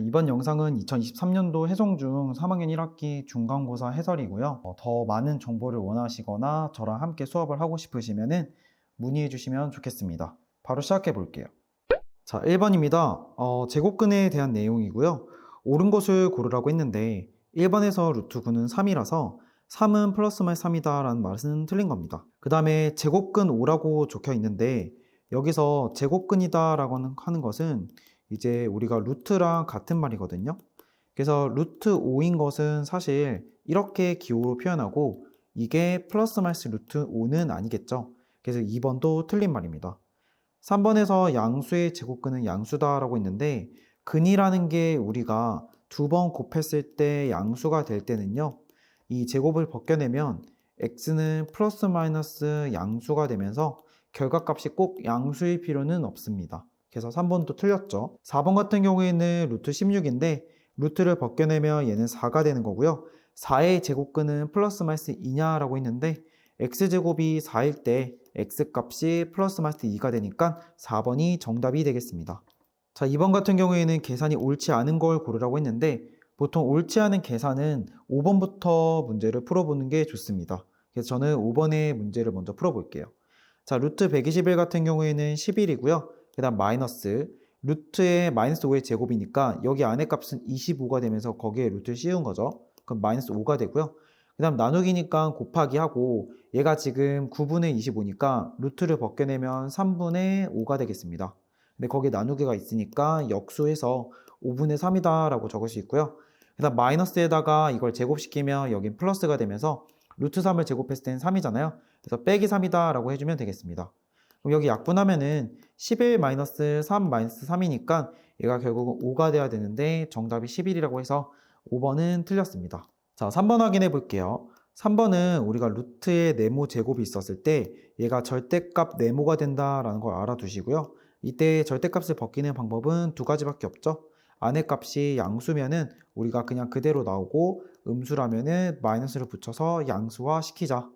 이번 영상은 2023년도 해송 중 3학년 1학기 중간고사 해설이고요. 더 많은 정보를 원하시거나 저랑 함께 수업을 하고 싶으시면 문의해 주시면 좋겠습니다. 바로 시작해 볼게요. 자, 1번입니다. 제곱근에 대한 내용이고요. 옳은 것을 고르라고 했는데 1번에서 루트 9는 3이라서 3은 플러스 마이너스 3이다 라는 말은 틀린 겁니다. 그 다음에 제곱근 5라고 적혀 있는데 여기서 제곱근이다 라고 하는 것은 이제 우리가 루트랑 같은 말이거든요. 그래서 루트 5인 것은 사실 이렇게 기호로 표현하고 이게 플러스 마이너스 루트 5는 아니겠죠. 그래서 2번도 틀린 말입니다. 3번에서 양수의 제곱근은 양수다라고 했는데 근이라는 게 우리가 두 번 곱했을 때 양수가 될 때는요. 이 제곱을 벗겨내면 x는 플러스 마이너스 양수가 되면서 결과값이 꼭 양수일 필요는 없습니다. 그래서 3번도 틀렸죠. 4번 같은 경우에는 루트 16인데 루트를 벗겨내면 얘는 4가 되는 거고요. 4의 제곱근은 플러스 마이너스 2냐라고 했는데 x제곱이 4일 때 x값이 플러스 마이너스 2가 되니까 4번이 정답이 되겠습니다. 자, 2번 같은 경우에는 계산이 옳지 않은 걸 고르라고 했는데 보통 옳지 않은 계산은 5번부터 문제를 풀어보는 게 좋습니다. 그래서 저는 5번의 문제를 먼저 풀어볼게요. 자, 루트 121 같은 경우에는 11이고요. 그 다음 마이너스 루트의 마이너스 5의 제곱이니까 여기 안에 값은 25가 되면서 거기에 루트를 씌운 거죠. 그럼 마이너스 5가 되고요. 그 다음 나누기니까 곱하기 하고 얘가 지금 9분의 25니까 루트를 벗겨내면 3분의 5가 되겠습니다. 근데 거기에 나누기가 있으니까 역수해서 5분의 3이다 라고 적을 수 있고요. 그 다음 마이너스에다가 이걸 제곱시키면 여긴 플러스가 되면서 루트 3을 제곱했을 때는 3이잖아요. 그래서 빼기 3이다 라고 해주면 되겠습니다. 그럼 여기 약분하면은 11 마이너스 3 마이너스 3이니까 얘가 결국은 5가 돼야 되는데 정답이 11이라고 해서 5번은 틀렸습니다. 자, 3번 확인해 볼게요. 3번은 우리가 루트의 네모 제곱이 있었을 때 얘가 절대값 네모가 된다라는 걸 알아두시고요. 이때 절대값을 벗기는 방법은 두 가지밖에 없죠. 안의 값이 양수면은 우리가 그냥 그대로 나오고 음수라면은 마이너스를 붙여서 양수화 시키자.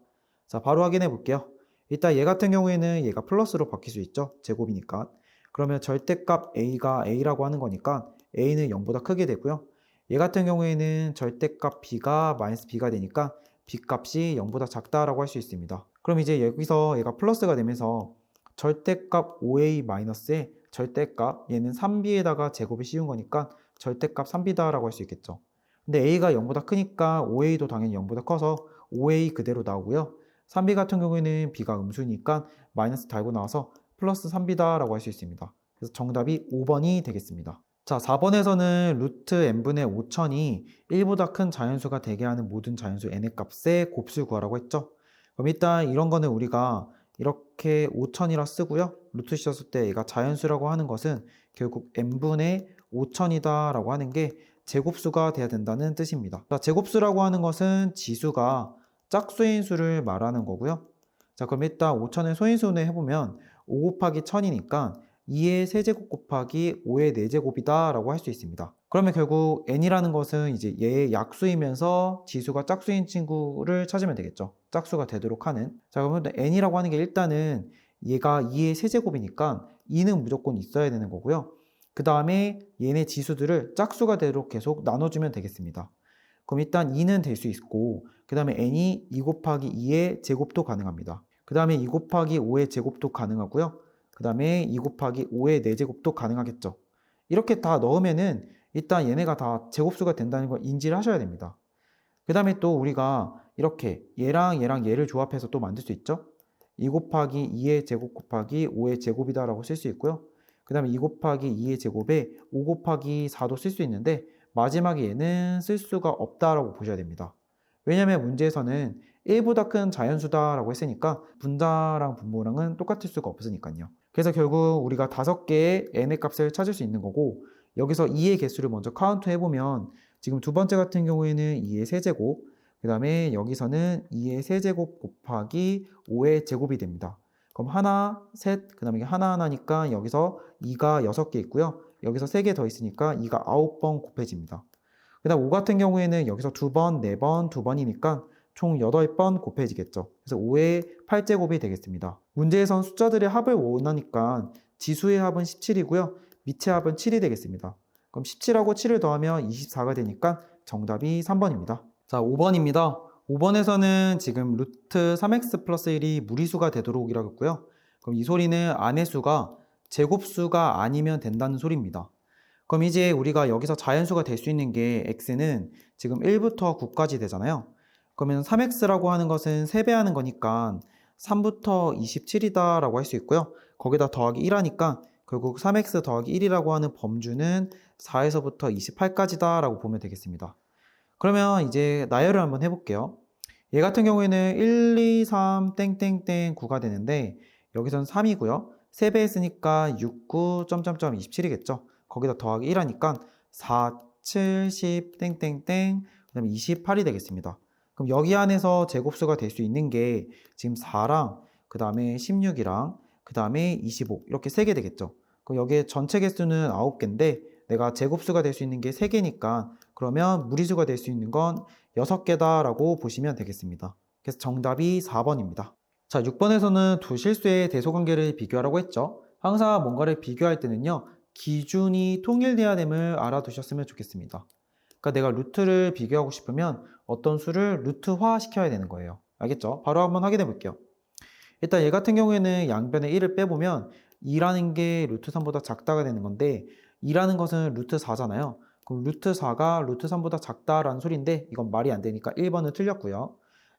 자, 바로 확인해 볼게요. 일단 얘 같은 경우에는 얘가 플러스로 바뀔 수 있죠. 제곱이니까. 그러면 절대값 a가 a라고 하는 거니까 a는 0보다 크게 되고요. 얘 같은 경우에는 절대값 b가 마이너스 b가 되니까 b 값이 0보다 작다라고 할 수 있습니다. 그럼 이제 여기서 얘가 플러스가 되면서 절대값 5a 마이너스에 절대값 얘는 3b에다가 제곱이 씌운 거니까 절대값 3b다라고 할 수 있겠죠. 근데 a가 0보다 크니까 5a도 당연히 0보다 커서 5a 그대로 나오고요. 3b 같은 경우에는 b가 음수니까 마이너스 달고 나와서 플러스 3b다라고 할 수 있습니다. 그래서 정답이 5번이 되겠습니다. 자, 4번에서는 루트 n분의 5천이 1보다 큰 자연수가 되게 하는 모든 자연수 n의 값의 곱수를 구하라고 했죠. 그럼 일단 이런 거는 우리가 이렇게 5천이라 쓰고요. 루트 씌웠을 때 얘가 자연수라고 하는 것은 결국 n분의 5천이다 라고 하는 게 제곱수가 돼야 된다는 뜻입니다. 자, 제곱수라고 하는 것은 지수가 짝수인 수를 말하는 거고요. 자, 그럼 일단 5천을 소인수로 해보면 5 곱하기 1000이니까 2의 세제곱 곱하기 5의 4제곱이다 라고 할 수 있습니다. 그러면 결국 n이라는 것은 이제 얘의 약수이면서 지수가 짝수인 친구를 찾으면 되겠죠. 짝수가 되도록 하는. 자, 그러면 n이라고 하는 게 일단은 얘가 2의 세제곱이니까 2는 무조건 있어야 되는 거고요. 그 다음에 얘네 지수들을 짝수가 되도록 계속 나눠주면 되겠습니다. 그럼 일단 2는 될 수 있고 그 다음에 n이 2 곱하기 2의 제곱도 가능합니다. 그 다음에 2 곱하기 5의 제곱도 가능하고요. 그 다음에 2 곱하기 5의 4제곱도 가능하겠죠. 이렇게 다 넣으면은 일단 얘네가 다 제곱수가 된다는 걸 인지를 하셔야 됩니다. 그 다음에 또 우리가 이렇게 얘랑 얘를 조합해서 또 만들 수 있죠. 2 곱하기 2의 제곱 곱하기 5의 제곱이다 라고 쓸 수 있고요. 그 다음에 2 곱하기 2의 제곱에 5 곱하기 4도 쓸 수 있는데 마지막에 얘는 쓸 수가 없다라고 보셔야 됩니다. 왜냐면 문제에서는 1보다 큰 자연수다라고 했으니까 분자랑 분모랑은 똑같을 수가 없으니까요. 그래서 결국 우리가 5개의 n의 값을 찾을 수 있는 거고 여기서 2의 개수를 먼저 카운트 해보면 지금 두 번째 같은 경우에는 2의 세제곱 그 다음에 여기서는 2의 세제곱 곱하기 5의 제곱이 됩니다. 그럼 하나, 셋, 그 다음에 하나하나니까 여기서 2가 6개 있고요. 여기서 3개 더 있으니까 2가 9번 곱해집니다. 그 다음 5 같은 경우에는 여기서 2번, 4번, 2번이니까 총 8번 곱해지겠죠. 그래서 5의 8제곱이 되겠습니다. 문제에선 숫자들의 합을 원하니까 지수의 합은 17이고요. 밑의 합은 7이 되겠습니다. 그럼 17하고 7을 더하면 24가 되니까 정답이 3번입니다. 자, 5번입니다. 5번에서는 지금 루트 3x 플러스 1이 무리수가 되도록 이라고 했고요. 그럼 이 소리는 안의 수가 제곱수가 아니면 된다는 소리입니다. 그럼 이제 우리가 여기서 자연수가 될 수 있는 게 x는 지금 1부터 9까지 되잖아요. 그러면 3x라고 하는 것은 3배 하는 거니까 3부터 27이다 라고 할 수 있고요. 거기다 더하기 1 하니까 결국 3x 더하기 1이라고 하는 범주는 4에서부터 28까지다 라고 보면 되겠습니다. 그러면 이제 나열을 한번 해볼게요. 얘 같은 경우에는 1, 2, 3, 땡땡땡 9가 되는데 여기선 3이고요. 3배 했으니까 6, 9, 점점점 27이겠죠. 거기다 더하기 1 하니까 4, 7, 10, 땡땡땡 그 다음에 28이 되겠습니다. 그럼 여기 안에서 제곱수가 될 수 있는 게 지금 4랑 그 다음에 16이랑 그 다음에 25 이렇게 3개 되겠죠. 그럼 여기에 전체 개수는 9개인데 내가 제곱수가 될 수 있는 게 3개니까 그러면 무리수가 될 수 있는 건 6개다 라고 보시면 되겠습니다. 그래서 정답이 4번입니다. 자, 6번에서는 두 실수의 대소관계를 비교하라고 했죠. 항상 뭔가를 비교할 때는요, 기준이 통일돼야 됨을 알아두셨으면 좋겠습니다. 그러니까 내가 루트를 비교하고 싶으면 어떤 수를 루트화 시켜야 되는 거예요. 알겠죠? 바로 한번 확인해 볼게요. 일단 얘 같은 경우에는 양변에 1을 빼보면 2라는 게 루트 3보다 작다가 되는 건데 2라는 것은 루트 4잖아요. 그럼 루트 4가 루트 3보다 작다라는 소리인데 이건 말이 안 되니까 1번은 틀렸고요.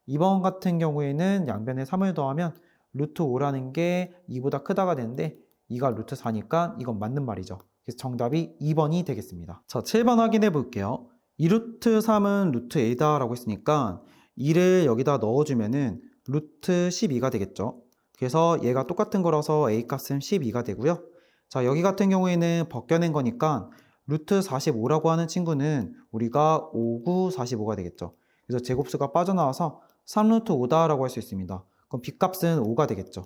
2번 같은 경우에는 양변에 3을 더하면 루트 5라는 게 2보다 크다가 되는데 2가 루트 4니까 이건 맞는 말이죠. 그래서 정답이 2번이 되겠습니다. 자, 7번 확인해 볼게요. 2루트 3은 루트 a다 라고 했으니까 2를 여기다 넣어주면은 루트 12가 되겠죠. 그래서 얘가 똑같은 거라서 a 값은 12가 되고요. 자, 여기 같은 경우에는 벗겨낸 거니까 루트 45라고 하는 친구는 우리가 5, 9, 45가 되겠죠. 그래서 제곱수가 빠져나와서 3루트 5다 라고 할 수 있습니다. 그럼 b 값은 5가 되겠죠.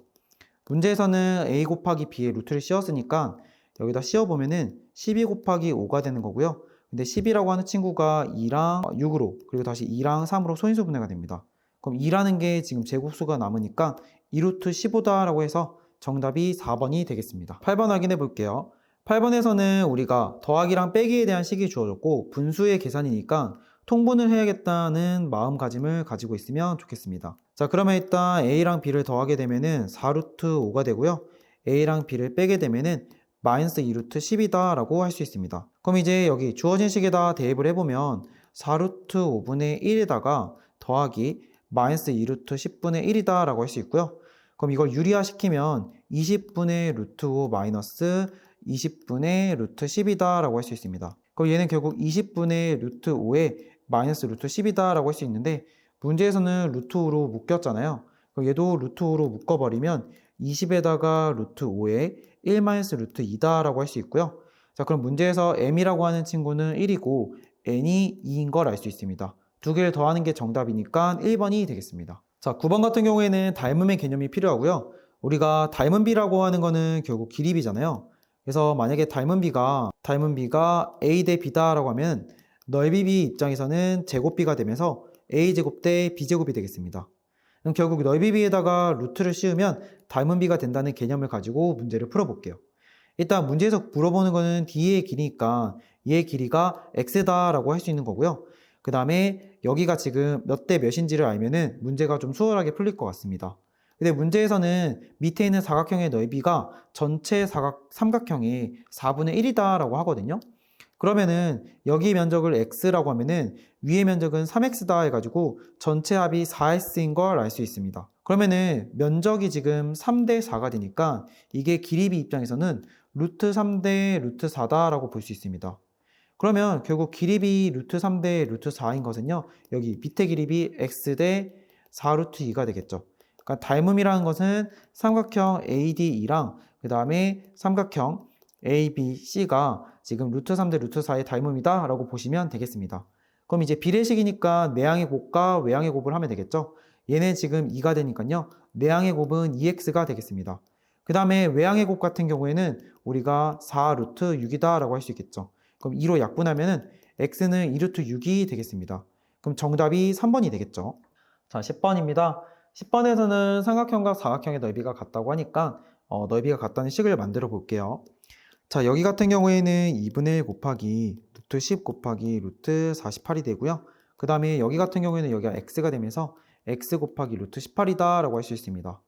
문제에서는 a 곱하기 b의 루트를 씌웠으니까 여기다 씌워보면은 12 곱하기 5가 되는 거고요. 근데 10이라고 하는 친구가 2랑 6으로 그리고 다시 2랑 3으로 소인수 분해가 됩니다. 그럼 2라는 게 지금 제곱수가 남으니까 2루트 15다 라고 해서 정답이 4번이 되겠습니다. 8번 확인해 볼게요. 8번에서는 우리가 더하기랑 빼기에 대한 식이 주어졌고 분수의 계산이니까 통분을 해야겠다는 마음가짐을 가지고 있으면 좋겠습니다. 자, 그러면 일단 a랑 b를 더하게 되면은 4루트 5가 되고요. a랑 b를 빼게 되면은 마이너스 2루트 10이다 라고 할 수 있습니다. 그럼 이제 여기 주어진 식에다 대입을 해보면 4루트 5분의 1에다가 더하기 마이너스 2루트 10분의 1이다 라고 할 수 있고요. 그럼 이걸 유리화 시키면 20분의 루트 5 마이너스 20분의 루트 10이다 라고 할 수 있습니다. 그럼 얘는 결국 20분의 루트 5에 마이너스 루트 10이다 라고 할 수 있는데 문제에서는 루트 5로 묶였잖아요. 그럼 얘도 루트 5로 묶어버리면 20에다가 루트 5에 1 마이너스 루트 2다 라고 할 수 있고요. 자, 그럼 문제에서 m이라고 하는 친구는 1이고 n이 2인 걸 알 수 있습니다. 두 개를 더하는 게 정답이니까 1번이 되겠습니다. 자, 9번 같은 경우에는 닮음의 개념이 필요하고요. 우리가 닮은 비라고 하는 거는 결국 길이비잖아요. 그래서 만약에 닮은 비가 a 대 b다 라고 하면 넓이 비 입장에서는 제곱비가 되면서 a제곱 대 b제곱이 되겠습니다. 그럼 결국 넓이 비에다가 루트를 씌우면 닮은 비가 된다는 개념을 가지고 문제를 풀어볼게요. 일단 문제에서 물어보는 거는 d의 길이니까 얘의 길이가 x다 라고 할 수 있는 거고요. 그 다음에 여기가 지금 몇 대 몇인지를 알면은 문제가 좀 수월하게 풀릴 것 같습니다. 근데 문제에서는 밑에 있는 사각형의 넓이가 전체 삼각형의 4분의 1이다 라고 하거든요. 그러면은 여기 면적을 x라고 하면은 위의 면적은 3x다 해가지고 전체 합이 4x인 걸 알 수 있습니다. 그러면은 면적이 지금 3대 4가 되니까 이게 길이비 입장에서는 루트 3대 루트 4다 라고 볼 수 있습니다. 그러면 결국 길이비 루트 3대 루트 4인 것은요, 여기 밑에 길이비 x 대 4루트 2가 되겠죠. 그러니까 닮음이라는 것은 삼각형 ADE랑 그 다음에 삼각형 ABC가 지금 루트 3대 루트 4의 닮음이다 라고 보시면 되겠습니다. 그럼 이제 비례식이니까 내항의 곱과 외항의 곱을 하면 되겠죠. 얘는 지금 2가 되니까요, 내항의 곱은 2x가 되겠습니다. 그 다음에 외항의 곱 같은 경우에는 우리가 4루트 6이다 라고 할 수 있겠죠. 그럼 2로 약분하면은 x는 2루트 6이 되겠습니다. 그럼 정답이 3번이 되겠죠. 자, 10번입니다. 10번에서는 삼각형과 사각형의 넓이가 같다고 하니까 넓이가 같다는 식을 만들어 볼게요. 자, 여기 같은 경우에는 2분의 1 곱하기 루트 10 곱하기 루트 48이 되고요. 그 다음에 여기 같은 경우에는 여기가 x가 되면서 x 곱하기 루트 18이다 라고 할 수 있습니다.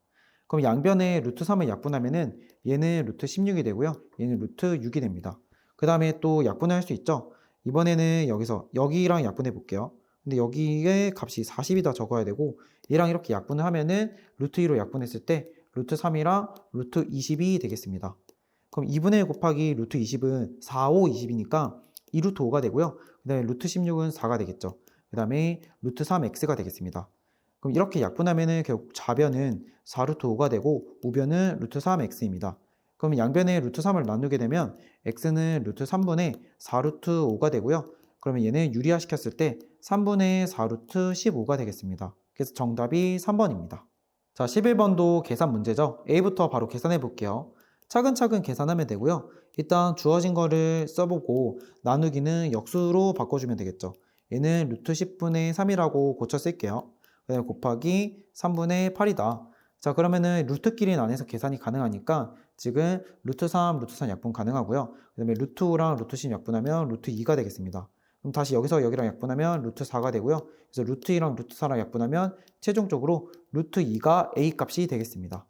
그럼 양변에 루트 3을 약분하면은 얘는 루트 16이 되고요. 얘는 루트 6이 됩니다. 그 다음에 또 약분을 할 수 있죠. 이번에는 여기서 여기랑 약분해 볼게요. 근데 여기에 값이 40이다 적어야 되고 얘랑 이렇게 약분을 하면은 루트 2로 약분했을 때 루트 3이랑 루트 20이 되겠습니다. 그럼 2분의 1 곱하기 루트 20은 4, 5, 20이니까 2 루트 5가 되고요. 그 다음에 루트 16은 4가 되겠죠. 그 다음에 루트 3x가 되겠습니다. 그럼 이렇게 약분하면은 결국 좌변은 4 루트 5가 되고 우변은 루트 3x입니다. 그럼 양변에 루트 3을 나누게 되면 x는 루트 3분의 4 루트 5가 되고요. 그러면 얘는 유리화 시켰을 때 3분의 4 루트 15가 되겠습니다. 그래서 정답이 3번입니다. 자, 11번도 계산 문제죠. A부터 바로 계산해 볼게요. 차근차근 계산하면 되고요. 일단 주어진 거를 써보고 나누기는 역수로 바꿔주면 되겠죠. 얘는 루트 10분의 3이라고 고쳐 쓸게요. 그 다음에 곱하기 3분의 8이다. 자, 그러면은 루트끼리 나눠서 계산이 가능하니까 지금 루트 3, 루트 3 약분 가능하고요. 그 다음에 루트 5랑 루트 10 약분하면 루트 2가 되겠습니다. 그럼 다시 여기서 여기랑 약분하면 루트 4가 되고요. 그래서 루트 2랑 루트 4랑 약분하면 최종적으로 루트 2가 A 값이 되겠습니다.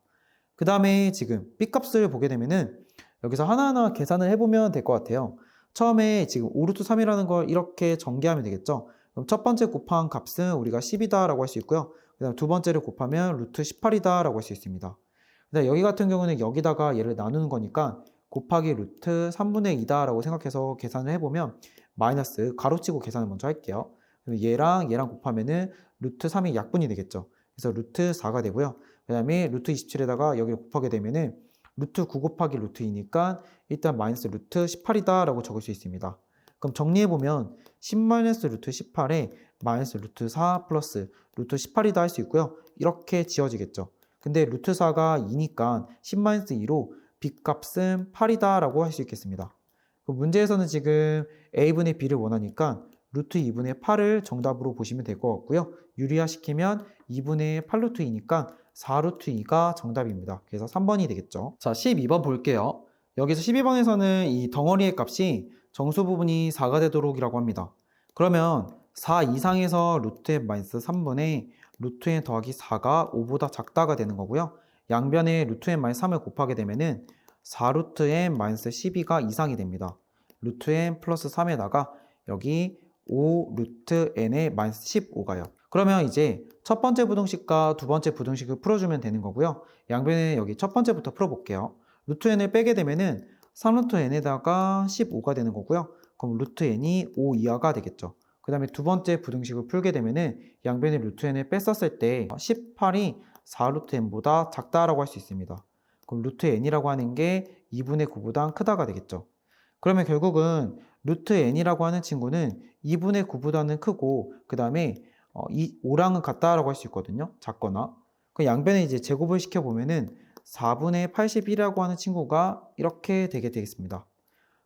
그 다음에 지금 B 값을 보게 되면은 여기서 하나하나 계산을 해보면 될 것 같아요. 처음에 지금 5루트 3이라는 걸 이렇게 전개하면 되겠죠. 그럼 첫 번째 곱한 값은 우리가 10이다 라고 할 수 있고요. 그 다음 두 번째를 곱하면 루트 18이다 라고 할 수 있습니다. 근데 여기 같은 경우는 여기다가 얘를 나누는 거니까 곱하기 루트 3분의 2다 라고 생각해서 계산을 해보면 마이너스 가로치고 계산을 먼저 할게요. 그럼 얘랑 곱하면은 루트 3이 약분이 되겠죠. 그래서 루트 4가 되고요. 그 다음에 루트 27에다가 여기를 곱하게 되면은 루트 9 곱하기 루트 2니까 일단 마이너스 루트 18이다 라고 적을 수 있습니다. 그럼 정리해보면 10 마이너스 루트 18에 마이너스 루트 4 플러스 루트 18이다 할 수 있고요. 이렇게 지워지겠죠. 근데 루트 4가 2니까 10 마이너스 2로 B값은 8이다 라고 할 수 있겠습니다. 그 문제에서는 지금 A분의 B를 원하니까 루트 2분의 8을 정답으로 보시면 될 것 같고요. 유리화 시키면 2분의 8 루트 2니까 4 루트 2가 정답입니다. 그래서 3번이 되겠죠. 자, 12번 볼게요. 여기서 12번에서는 이 덩어리의 값이 정수 부분이 4가 되도록 이라고 합니다. 그러면 4 이상에서 루트 n 마이너스 3분의 루트 n 더하기 4가 5보다 작다가 되는 거고요. 양변에 루트 n 마이너스 3을 곱하게 되면은 4 루트 n 마이너스 12가 이상이 됩니다. 루트 n 플러스 3에다가 여기 5 루트 n의 마이너스 15가요. 그러면 이제 첫 번째 부등식과 두 번째 부등식을 풀어주면 되는 거고요. 양변에 여기 첫 번째부터 풀어볼게요. 루트 n을 빼게 되면은 3루트 n에다가 15가 되는 거고요. 그럼 루트 n이 5 이하가 되겠죠. 그 다음에 두 번째 부등식을 풀게 되면은 양변에 루트 n을 뺐었을 때 18이 4루트 n보다 작다라고 할 수 있습니다. 그럼 루트 n이라고 하는 게 2분의 9보다 크다가 되겠죠. 그러면 결국은 루트 n이라고 하는 친구는 2분의 9보다는 크고 그 다음에 5랑은 같다라고 할 수 있거든요. 작거나. 그 양변에 이제 제곱을 시켜보면은 4분의 81이라고 하는 친구가 이렇게 되게 되겠습니다.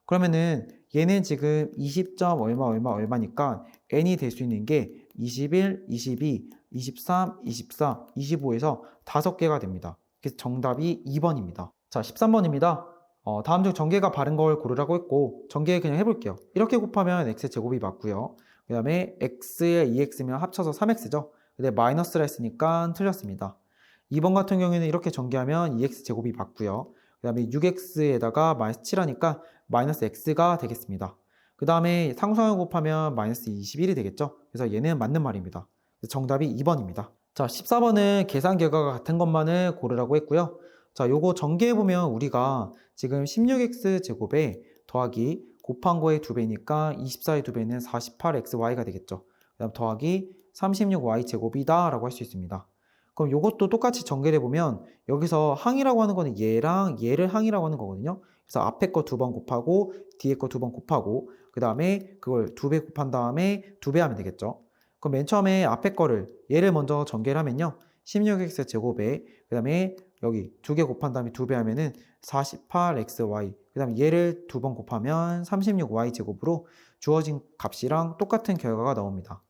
그러면은 얘는 지금 20점 얼마니까 n이 될 수 있는 게 21, 22, 23, 24, 25에서 5개가 됩니다. 그래서 정답이 2번입니다. 자, 13번입니다. 다음 중 전개가 바른 걸 고르라고 했고 전개 그냥 해볼게요. 이렇게 곱하면 x제곱이 맞고요. 그 다음에 x에 2x면 합쳐서 3x죠. 근데 마이너스라 했으니까 틀렸습니다. 2번 같은 경우에는 이렇게 전개하면 2x제곱이 맞고요. 그 다음에 6x에다가 마이너스 7하니까 마이너스 x가 되겠습니다. 그 다음에 상수항을 곱하면 마이너스 21이 되겠죠. 그래서 얘는 맞는 말입니다. 정답이 2번입니다. 자, 14번은 계산 결과가 같은 것만을 고르라고 했고요. 자, 요거 전개해보면 우리가 지금 16x 제곱에 더하기 곱한 거의 2배니까 24의 2배는 48xy가 되겠죠. 그 다음 더하기 36y 제곱이다 라고 할 수 있습니다. 그럼 요것도 똑같이 전개를 해보면 여기서 항이라고 하는 거는 얘랑 얘를 항이라고 하는 거거든요. 그래서 앞에 거 2번 곱하고 뒤에 거 2번 곱하고 그 다음에 그걸 2배 곱한 다음에 2배 하면 되겠죠. 그럼 맨 처음에 앞에 거를 얘를 먼저 전개를 하면요. 16x 제곱에 그 다음에 여기 2개 곱한 다음에 2배 하면은 48xy 그 다음에 얘를 2번 곱하면 36y 제곱으로 주어진 값이랑 똑같은 결과가 나옵니다.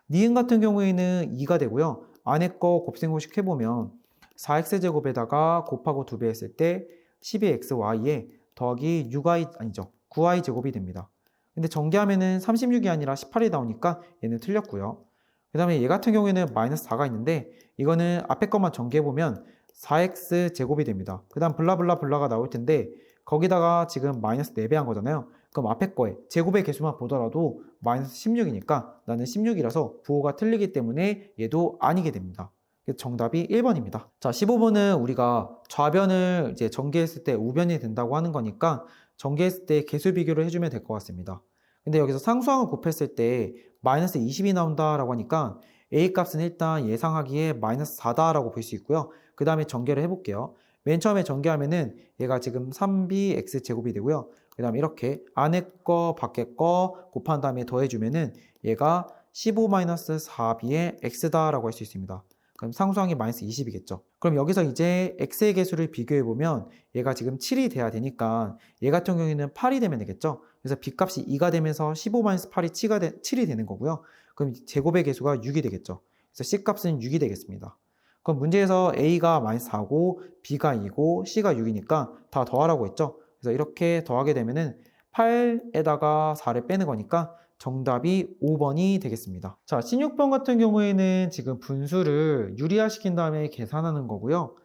니은 같은 경우에는 2가 되고요. 안에 거 곱셈공식 해보면 4x제곱에다가 곱하고 2배 했을 때 12xy에 더하기 6i 아니죠. 9i 제곱이 됩니다. 근데 전개하면은 36이 아니라 18이 나오니까 얘는 틀렸고요. 그 다음에 얘 같은 경우에는 마이너스 4가 있는데 이거는 앞에 것만 전개해보면 4x 제곱이 됩니다. 그 다음 블라블라블라가 나올 텐데 거기다가 지금 마이너스 4배 한 거잖아요. 그럼 앞에 거에 제곱의 개수만 보더라도 마이너스 16이니까 나는 16이라서 부호가 틀리기 때문에 얘도 아니게 됩니다. 그래서 정답이 1번입니다. 자, 15번은 우리가 좌변을 이제 전개했을 때 우변이 된다고 하는 거니까 전개했을 때 개수 비교를 해주면 될 것 같습니다. 근데 여기서 상수항을 곱했을 때 마이너스 20이 나온다라고 하니까 A 값은 일단 예상하기에 마이너스 4다라고 볼 수 있고요. 그 다음에 전개를 해볼게요. 맨 처음에 전개하면은 얘가 지금 3bx 제곱이 되고요. 그 다음에 이렇게 안에 거 밖에 거 곱한 다음에 더해주면은 얘가 15-4b의 x다라고 할 수 있습니다. 그럼 상수항이 마이너스 20이겠죠. 그럼 여기서 이제 x의 개수를 비교해보면 얘가 지금 7이 돼야 되니까 얘 같은 경우에는 8이 되면 되겠죠. 그래서 b값이 2가 되면서 15-8이 7이 되는 거고요. 그럼 제곱의 개수가 6이 되겠죠. 그래서 c값은 6이 되겠습니다. 그럼 문제에서 a가 마이너스 4고 b가 2고 c가 6이니까 다 더하라고 했죠. 그래서 이렇게 더하게 되면은 8에다가 4를 빼는 거니까 정답이 5번이 되겠습니다. 자, 16번 같은 경우에는 지금 분수를 유리화시킨 다음에 계산하는 거고요.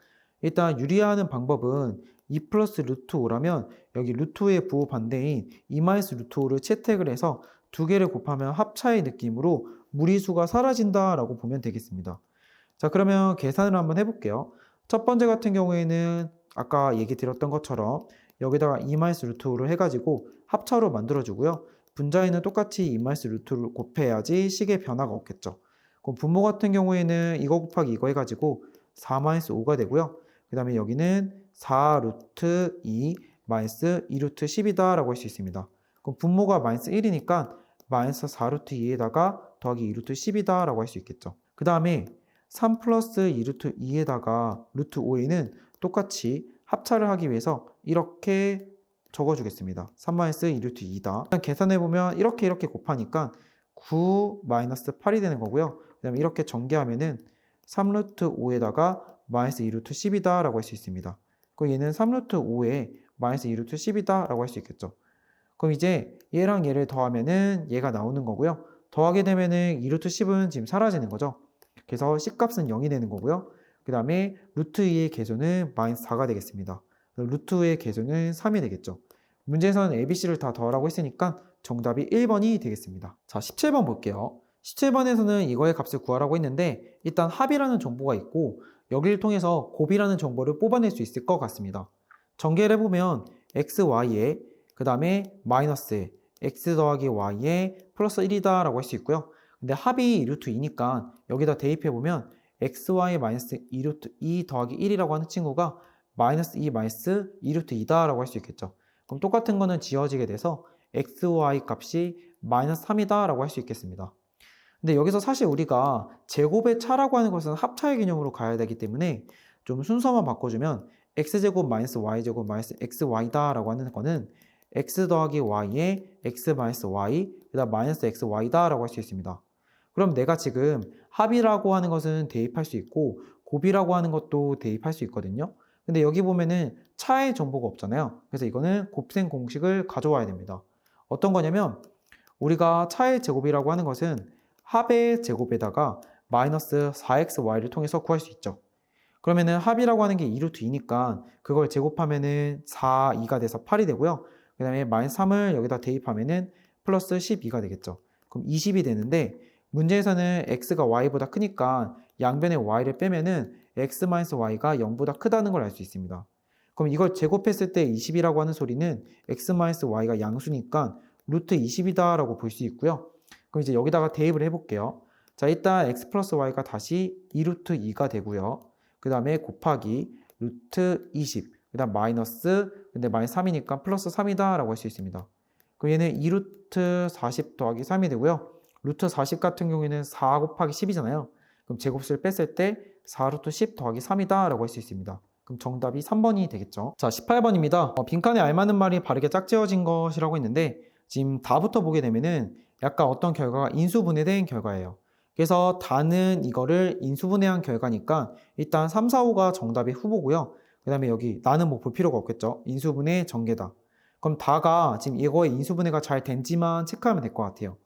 일단 유리화하는 방법은 2 플러스 루트 5라면 여기 루트 5의 부호 반대인 2 마이너스 루트 5를 채택을 해서 두 개를 곱하면 합차의 느낌으로 무리수가 사라진다라고 보면 되겠습니다. 자, 그러면 계산을 한번 해볼게요. 첫 번째 같은 경우에는 아까 얘기 드렸던 것처럼 여기다가 2 마이너스 루트 5를 해가지고 합차로 만들어주고요. 분자에는 똑같이 2 마이너스 루트를 곱해야지 식의 변화가 없겠죠. 그럼 분모 같은 경우에는 이거 곱하기 이거 해가지고 4 마이너스 5가 되고요. 그 다음에 여기는 4 루트 2 마이너스 2 루트 10이다 라고 할 수 있습니다. 그럼 분모가 마이너스 1이니까 마이너스 4 루트 2에다가 더하기 2 루트 10이다 라고 할 수 있겠죠. 그 다음에 3 플러스 2 루트 2에다가 루트 5에는 똑같이 합차를 하기 위해서 이렇게 적어주겠습니다. 3-2 루트 2다. 계산해보면 이렇게 곱하니까 9 마이너스 8이 되는 거고요. 그 다음에 이렇게 전개하면은 3 루트 5에다가 마이너스 2 루트 10이다 라고 할 수 있습니다. 그럼 얘는 3 루트 5에 마이너스 2 루트 10이다 라고 할 수 있겠죠. 그럼 이제 얘랑 얘를 더하면은 얘가 나오는 거고요. 더하게 되면은 2 루트 10은 지금 사라지는 거죠. 그래서 C값은 0이 되는 거고요. 그 다음에 루트 2의 개수는 마이너스 4가 되겠습니다. 루트 2의 개수는 3이 되겠죠. 문제에서는 ABC를 다 더하라고 했으니까 정답이 1번이 되겠습니다. 자, 17번 볼게요. 17번에서는 이거의 값을 구하라고 했는데 일단 합이라는 정보가 있고 여기를 통해서 곱이라는 정보를 뽑아낼 수 있을 것 같습니다. 전개를 해보면 x, y에 그 다음에 마이너스에 x 더하기 y에 플러스 1이다 라고 할 수 있고요. 근데 합이 루트 2니까 여기다 대입해보면 xy 마이너스 2 루트 2 더하기 1이라고 하는 친구가 마이너스 2 마이너스 2 루트 2다 라고 할 수 있겠죠. 그럼 똑같은 거는 지워지게 돼서 xy 값이 마이너스 3이다 라고 할 수 있겠습니다. 근데 여기서 사실 우리가 제곱의 차라고 하는 것은 합차의 개념으로 가야 되기 때문에 좀 순서만 바꿔주면 x제곱 마이너스 y제곱 마이너스 xy다 라고 하는 거는 x 더하기 y에 x 마이너스 y 그 다음 마이너스 xy다 라고 할 수 있습니다. 그럼 내가 지금 합이라고 하는 것은 대입할 수 있고 곱이라고 하는 것도 대입할 수 있거든요. 근데 여기 보면은 차의 정보가 없잖아요. 그래서 이거는 곱셈 공식을 가져와야 됩니다. 어떤 거냐면 우리가 차의 제곱이라고 하는 것은 합의 제곱에다가 마이너스 4xy를 통해서 구할 수 있죠. 그러면은 합이라고 하는 게 2루트 2니까 그걸 제곱하면은 4, 2가 돼서 8이 되고요. 그 다음에 마이너스 3을 여기다 대입하면은 플러스 12가 되겠죠. 그럼 20이 되는데 문제에서는 x가 y보다 크니까 양변에 y를 빼면은 x-y가 0보다 크다는 걸 알 수 있습니다. 그럼 이걸 제곱했을 때 20이라고 하는 소리는 x-y가 양수니까 루트 20이다 라고 볼 수 있고요. 그럼 이제 여기다가 대입을 해볼게요. 자, 일단 x 플러스 y가 다시 2루트 2가 되고요. 그 다음에 곱하기 루트 20, 그 다음 마이너스, 근데 마이너스 3이니까 플러스 3이다 라고 할 수 있습니다. 그럼 얘는 2루트 40 더하기 3이 되고요. 루트 40 같은 경우에는 4 곱하기 10이잖아요. 그럼 제곱수를 뺐을 때 4루트 10 더하기 3이다 라고 할 수 있습니다. 그럼 정답이 3번이 되겠죠. 자, 18번입니다. 빈칸에 알맞는 말이 바르게 짝지어진 것이라고 했는데 지금 다부터 보게 되면은 약간 어떤 결과가 인수분해된 결과예요. 그래서 다는 이거를 인수분해한 결과니까 일단 3, 4, 5가 정답의 후보고요. 그 다음에 여기 나는 뭐 볼 필요가 없겠죠. 인수분해 전개다. 그럼 다가 지금 이거의 인수분해가 잘 된지만 체크하면 될 것 같아요.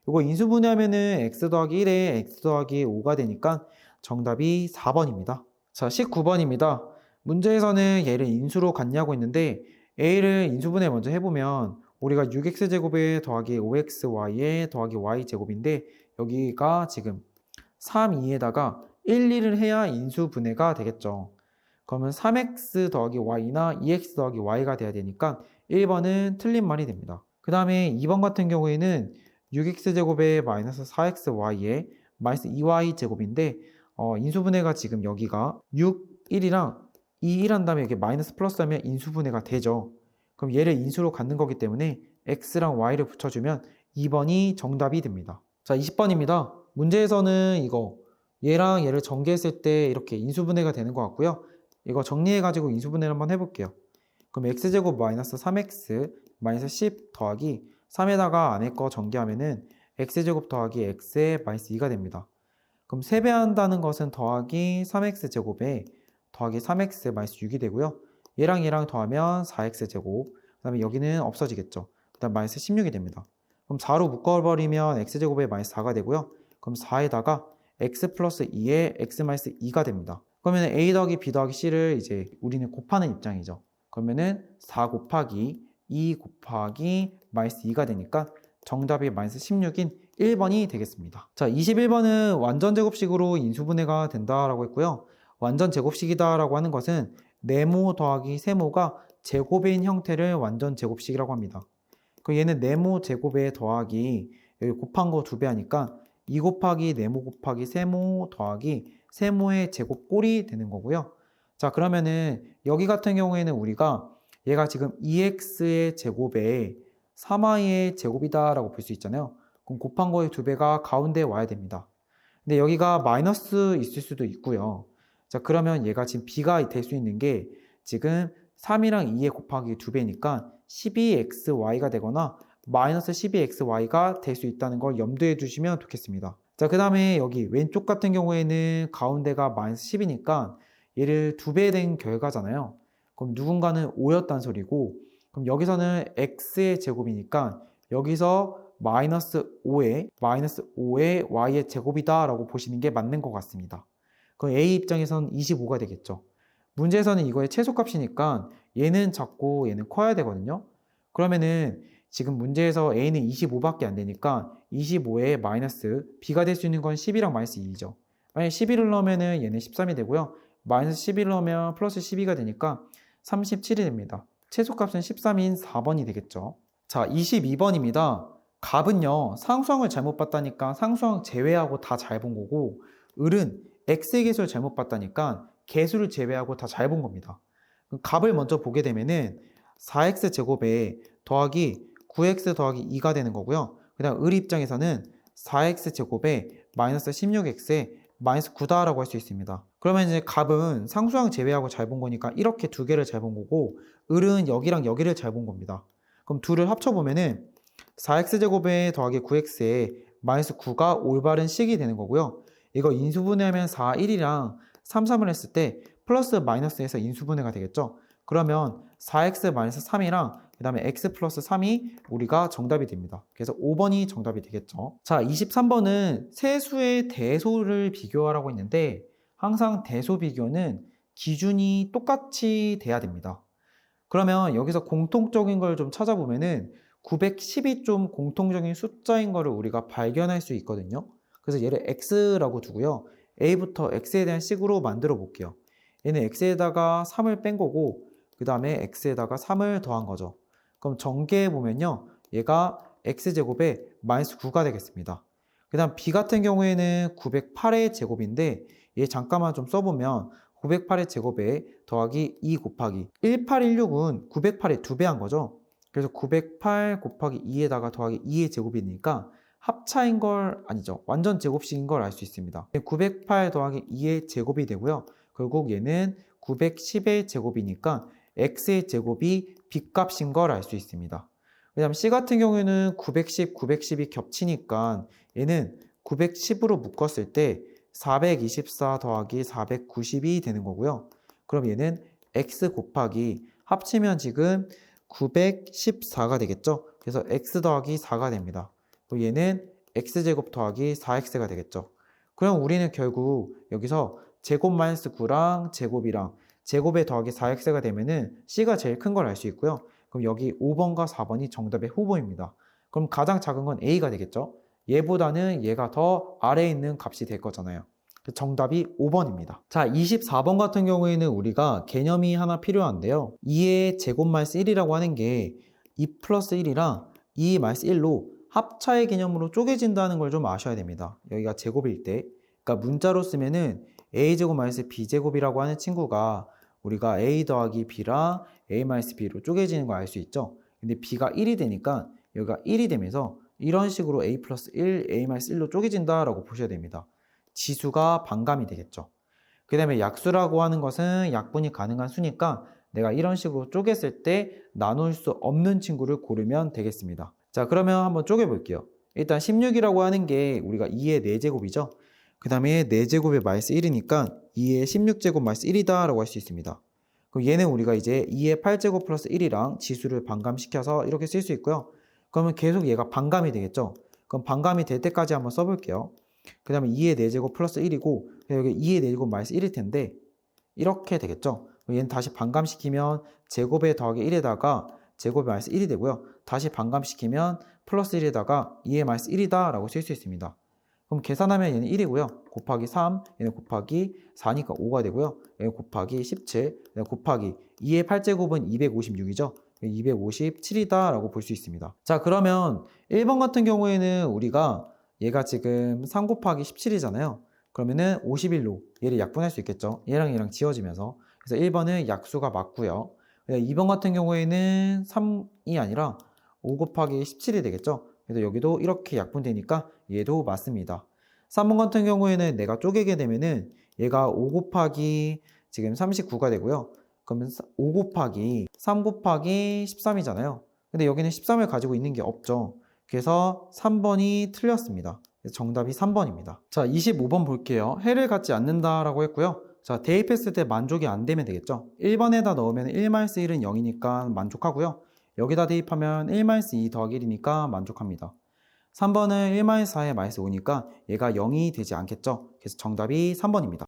이거 인수분해하면은 x 더하기 1에 x 더하기 5가 되니까 정답이 4번입니다. 자, 19번입니다. 문제에서는 얘를 인수로 갖냐고 했는데 a를 인수분해 먼저 해보면 우리가 6x제곱에 더하기 5xy에 더하기 y제곱인데 여기가 지금 3, 2에다가 1, 2를 해야 인수분해가 되겠죠. 그러면 3x 더하기 y나 2x 더하기 y가 돼야 되니까 1번은 틀린 말이 됩니다. 그 다음에 2번 같은 경우에는 6x제곱에 마이너스 4xy에 마이너스 2y제곱인데 인수분해가 지금 여기가 6, 1이랑 2, 1 한 다음에 이렇게 마이너스 플러스 하면 인수분해가 되죠. 그럼 얘를 인수로 갖는 거기 때문에 x랑 y를 붙여주면 2번이 정답이 됩니다. 자, 20번입니다. 문제에서는 이거 얘랑 얘를 전개했을 때 이렇게 인수분해가 되는 것 같고요. 이거 정리해가지고 인수분해를 한번 해볼게요. 그럼 x제곱 마이너스 3x 마이너스 10 더하기 3에다가 안에 거 전개하면은 x제곱 더하기 x의 마이너스 2가 됩니다. 그럼 세배한다는 것은 더하기 3x제곱에 더하기 3x 마이너스 6이 되고요. 얘랑 더하면 4x제곱, 그 다음에 여기는 없어지겠죠. 그 다음 마이너스 16이 됩니다. 그럼 4로 묶어버리면 x제곱에 마이너스 4가 되고요. 그럼 4에다가 x 플러스 2에 x 마이너스 2가 됩니다. 그러면 a 더하기 b 더하기 c를 이제 우리는 곱하는 입장이죠. 그러면은 4 곱하기 2 곱하기 마이너스 2가 되니까 정답이 마이너스 16인 1번이 되겠습니다. 자, 21번은 완전 제곱식으로 인수분해가 된다라고 했고요. 완전 제곱식이다라고 하는 것은 네모 더하기 세모가 제곱인 형태를 완전 제곱식이라고 합니다. 그 얘는 네모 제곱에 더하기 여기 곱한 거 2배 하니까 2 곱하기 네모 곱하기 세모 더하기 세모의 제곱꼴이 되는 거고요. 자, 그러면은 여기 같은 경우에는 우리가 얘가 지금 2x의 제곱에 3y의 제곱이다 라고 볼 수 있잖아요. 그럼 곱한 거의 2배가 가운데 와야 됩니다. 근데 여기가 마이너스 있을 수도 있고요. 자, 그러면 얘가 지금 b가 될 수 있는 게 지금 3이랑 2의 곱하기 2배니까 12xy가 되거나 마이너스 12xy가 될 수 있다는 걸 염두에 두시면 좋겠습니다. 자, 그 다음에 여기 왼쪽 같은 경우에는 가운데가 마이너스 10이니까 얘를 2배 된 결과잖아요. 그럼 누군가는 5였단 소리고, 그럼 여기서는 x의 제곱이니까 여기서 마이너스 5에 y의 제곱이다 라고 보시는 게 맞는 것 같습니다. 그럼 a 입장에서는 25가 되겠죠. 문제에서는 이거의 최소값이니까 얘는 작고 얘는 커야 되거든요. 그러면은 지금 문제에서 a는 25밖에 안 되니까 25에 마이너스 b가 될 수 있는 건 10이랑 마이너스 2죠. 만약에 11을 넣으면은 얘는 13이 되고요. 마이너스 11을 넣으면 플러스 12가 되니까 37이 됩니다. 최소값은 13인 4번이 되겠죠. 자, 22번입니다. 값은요, 상수항을 잘못 봤다니까 상수항 제외하고 다 잘 본 거고, 을은 x의 개수를 잘못 봤다니까 개수를 제외하고 다 잘 본 겁니다. 값을 먼저 보게 되면은 4x제곱에 더하기 9x 더하기 2가 되는 거고요. 그 다음 을 입장에서는 4x제곱에 마이너스 16x에 마이너스 9다라고 할 수 있습니다. 그러면 이제 값은 상수항 제외하고 잘 본 거니까 이렇게 두 개를 잘 본 거고, 을은 여기랑 여기를 잘 본 겁니다. 그럼 둘을 합쳐보면은 4x제곱에 더하기 9x에 마이너스 9가 올바른 식이 되는 거고요. 이거 인수분해하면 4, 1이랑 3, 3을 했을 때 플러스 마이너스에서 인수분해가 되겠죠. 그러면 4x 마이너스 3이랑 그 다음에 x 플러스 3이 우리가 정답이 됩니다. 그래서 5번이 정답이 되겠죠. 자, 23번은 세수의 대소를 비교하라고 했는데 항상 대소 비교는 기준이 똑같이 돼야 됩니다. 그러면 여기서 공통적인 걸 좀 찾아보면은 910이 좀 공통적인 숫자인 거를 우리가 발견할 수 있거든요. 그래서 얘를 x라고 두고요. a부터 x에 대한 식으로 만들어 볼게요. 얘는 x에다가 3을 뺀 거고 그 다음에 x에다가 3을 더한 거죠. 그럼 전개해 보면요. 얘가 x제곱에 마이너스 9가 되겠습니다. 그 다음 b 같은 경우에는 908의 제곱인데 얘 잠깐만 좀 써보면 908의 제곱에 더하기 2 곱하기 1816은 908의 2배 한 거죠. 그래서 908 곱하기 2에다가 더하기 2의 제곱이니까 합차인 걸 아니죠. 완전 제곱식인 걸 알 수 있습니다. 908 더하기 2의 제곱이 되고요. 결국 얘는 910의 제곱이니까 x의 제곱이 b값인 걸 알 수 있습니다. 그 다음 c 같은 경우에는 910, 910이 겹치니까 얘는 910으로 묶었을 때 424 더하기 490이 되는 거고요. 그럼 얘는 x 곱하기 합치면 지금 914가 되겠죠. 그래서 x 더하기 4가 됩니다. 또 얘는 x제곱 더하기 4x가 되겠죠. 그럼 우리는 결국 여기서 제곱 마이너스 9랑 제곱이랑 제곱에 더하기 4x가 되면은 c가 제일 큰 걸 알 수 있고요. 그럼 여기 5번과 4번이 정답의 후보입니다. 그럼 가장 작은 건 a가 되겠죠. 얘보다는 얘가 더 아래에 있는 값이 될 거잖아요. 정답이 5번입니다. 자, 24번 같은 경우에는 우리가 개념이 하나 필요한데요. 2의 제곱 마이너스 1이라고 하는 게 2 플러스 1이랑 2 마이너스 1로 합차의 개념으로 쪼개진다는 걸 좀 아셔야 됩니다. 여기가 제곱일 때. 그러니까 문자로 쓰면은 a제곱 마이너스 b제곱이라고 하는 친구가 우리가 a 더하기 b랑 a 마이너스 b로 쪼개지는 걸 알 수 있죠. 근데 b가 1이 되니까 여기가 1이 되면서 이런 식으로 a 플러스 1, a 마이너스 1로 쪼개진다라고 보셔야 됩니다. 지수가 반감이 되겠죠. 그 다음에 약수라고 하는 것은 약분이 가능한 수니까 내가 이런 식으로 쪼갰을 때 나눌 수 없는 친구를 고르면 되겠습니다. 자, 그러면 한번 쪼개 볼게요. 일단 16이라고 하는 게 우리가 2의 4제곱이죠. 그 다음에 4제곱의 마이너스 1이니까 2의 16제곱 마이너스 1이다 라고 할 수 있습니다. 그럼 얘는 우리가 이제 2의 8제곱 플러스 1이랑 지수를 반감시켜서 이렇게 쓸 수 있고요. 그러면 계속 얘가 반감이 되겠죠. 그럼 반감이 될 때까지 한번 써볼게요. 그 다음에 2의 4제곱 플러스 1이고 여기 2의 4제곱 마이너스 1일 텐데 이렇게 되겠죠. 얘는 다시 반감시키면 제곱에 더하기 1에다가 제곱에 마이너스 1이 되고요. 다시 반감시키면 플러스 1에다가 2의 마이너스 1이다 라고 쓸 수 있습니다. 그럼 계산하면 얘는 1이고요. 곱하기 3, 얘는 곱하기 4니까 5가 되고요. 얘는 곱하기 17, 얘는 곱하기 2의 8제곱은 256이죠. 257이다 라고 볼 수 있습니다. 자, 그러면 1번 같은 경우에는 우리가 얘가 지금 3 곱하기 17이잖아요. 그러면은 51로 얘를 약분할 수 있겠죠. 얘랑 얘랑 지워지면서. 그래서 1번은 약수가 맞고요. 2번 같은 경우에는 3이 아니라 5 곱하기 17이 되겠죠. 그래서 여기도 이렇게 약분되니까 얘도 맞습니다. 3번 같은 경우에는 내가 쪼개게 되면은 얘가 5 곱하기 지금 39가 되고요. 그러면 5 곱하기 3 곱하기 13이잖아요. 근데 여기는 13을 가지고 있는 게 없죠. 그래서 3번이 틀렸습니다. 정답이 3번입니다. 자, 25번 볼게요. 해를 갖지 않는다라고 했고요. 자, 대입했을 때 만족이 안 되면 되겠죠. 1번에다 넣으면 1-1은 0이니까 만족하고요. 여기다 대입하면 1-2 더하기 1이니까 만족합니다. 3번은 1-4에 -5니까 얘가 0이 되지 않겠죠. 그래서 정답이 3번입니다.